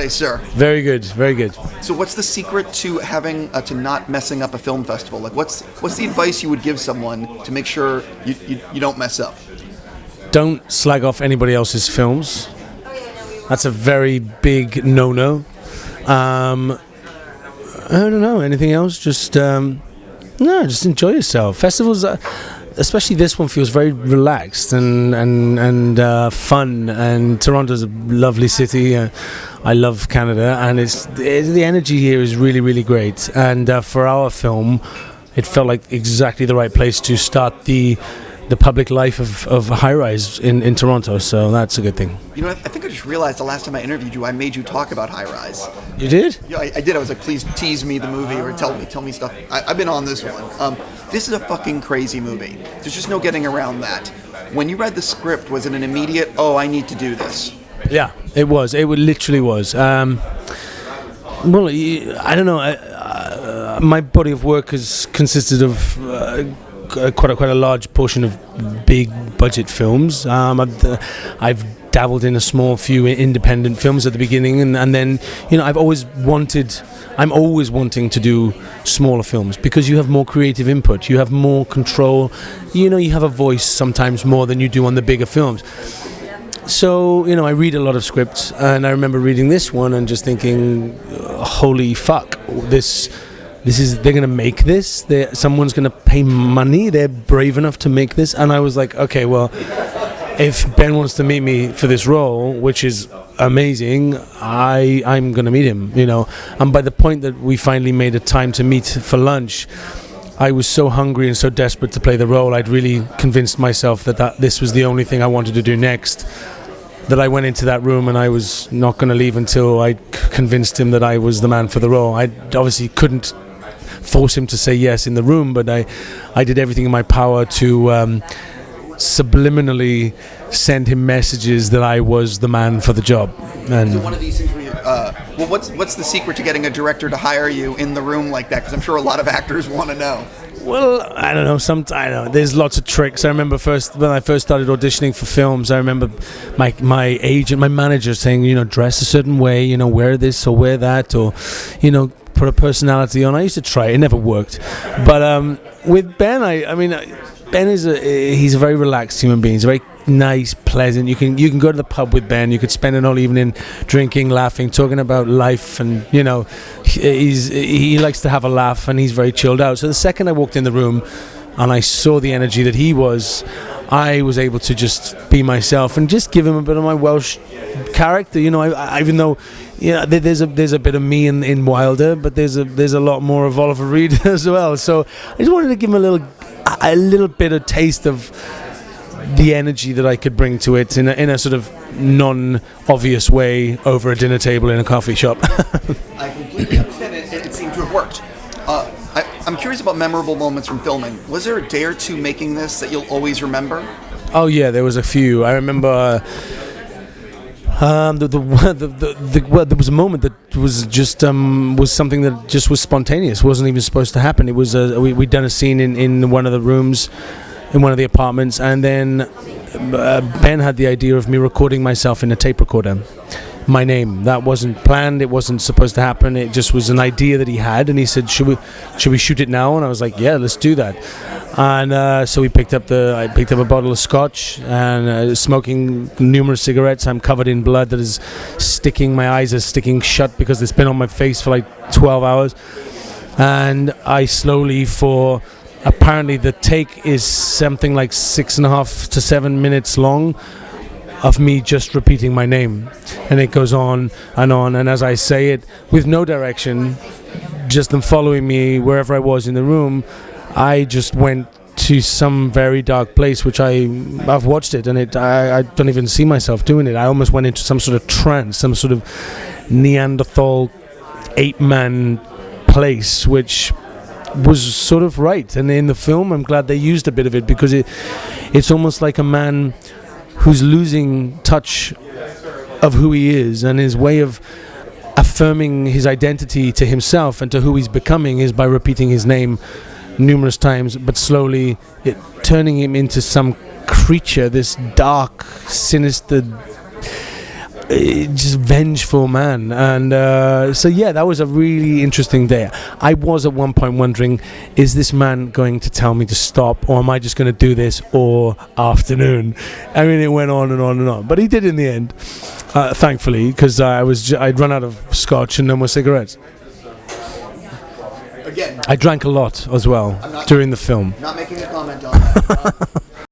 today, sir? Very good, very good. So what's the secret to having to not messing up a film festival? Like, what's the advice you would give someone to make sure you don't mess up? Don't slag off anybody else's films. That's a very big no-no. I don't know. Anything else? Just enjoy yourself. Festivals, especially this one, feels very relaxed and fun. And Toronto's a lovely city. I love Canada, and the energy here is really, really great. And for our film, it felt like exactly the right place to start the public life of High Rise in Toronto, so that's a good thing. You know, I think I just realized the last time I interviewed you, I made you talk about High Rise. You did? Yeah, I did. I was like, please tease me the movie or tell me stuff. I've been on this one. This is a fucking crazy movie. There's just no getting around that. When you read the script, was it an immediate, oh, I need to do this? Yeah, it was. It literally was. Well, I don't know. My body of work has consisted of quite a large portion of big budget films. I've dabbled in a small few independent films at the beginning, and then I'm always wanting to do smaller films because you have more creative input, you have more control, you have a voice sometimes more than you do on the bigger films. So I read a lot of scripts, and I remember reading this one and just thinking, holy fuck, they're going to make this. Someone's going to pay money. They're brave enough to make this. And I was like, okay, well, if Ben wants to meet me for this role, which is amazing, I'm going to meet him, And by the point that we finally made a time to meet for lunch, I was so hungry and so desperate to play the role. I'd really convinced myself that this was the only thing I wanted to do next, that I went into that room and I was not going to leave until I convinced him that I was the man for the role. I obviously couldn't force him to say yes in the room, but I did everything in my power to subliminally send him messages that I was the man for the job. And so one of these things where what's the secret to getting a director to hire you in the room like that? Because I'm sure a lot of actors want to know. Well, I don't know. There's lots of tricks. I remember when I first started auditioning for films, I remember my agent, my manager saying, dress a certain way, wear this or wear that, or, put a personality on. I used to try. It never worked. But with Ben, Ben he's a very relaxed human being. He's very nice, pleasant. You can go to the pub with Ben. You could spend an whole evening drinking, laughing, talking about life, and he likes to have a laugh, and he's very chilled out. So the second I walked in the room and I saw the energy that he was, I was able to just be myself and just give him a bit of my Welsh character. Even though there's a bit of me in Wilder, but there's a lot more of Oliver Reed as well. So I just wanted to give him a little bit of taste of the energy that I could bring to it in a sort of non-obvious way over a dinner table in a coffee shop. I completely understand it. It seemed to have worked. I'm curious about memorable moments from filming. Was there a day or two making this that you'll always remember? Oh yeah, there was a few. I remember there was a moment that was just was something that just was spontaneous. Wasn't even supposed to happen. It was we'd done a scene in one of the rooms, in one of the apartments, and then Ben had the idea of me recording myself in a tape recorder. My name. That wasn't planned. It wasn't supposed to happen. It just was an idea that he had, and he said, "Should we shoot it now?" And I was like, "Yeah, let's do that." And so I picked up a bottle of scotch and smoking numerous cigarettes. I'm covered in blood that is sticking. My eyes are sticking shut because it's been on my face for like 12 hours. And I slowly, apparently the take is something like 6.5 to 7 minutes long, of me just repeating my name, and it goes on, and as I say it with no direction, just them following me wherever I was in the room, I just went to some very dark place, which I've watched it, and I don't even see myself doing it. I almost went into some sort of trance, some sort of Neanderthal ape-man place, which was sort of right. And in the film, I'm glad they used a bit of it, because it's almost like a man who's losing touch of who he is, and his way of affirming his identity to himself and to who he's becoming is by repeating his name numerous times, but slowly turning him into some creature, this dark, sinister, just vengeful man. And so yeah, that was a really interesting day. I was at one point wondering, is this man going to tell me to stop, or am I just going to do this all afternoon? I mean, it went on and on and on, but he did in the end, thankfully, because I'd run out of scotch and no more cigarettes. Again, I drank a lot as well during the film. Not making a comment on that.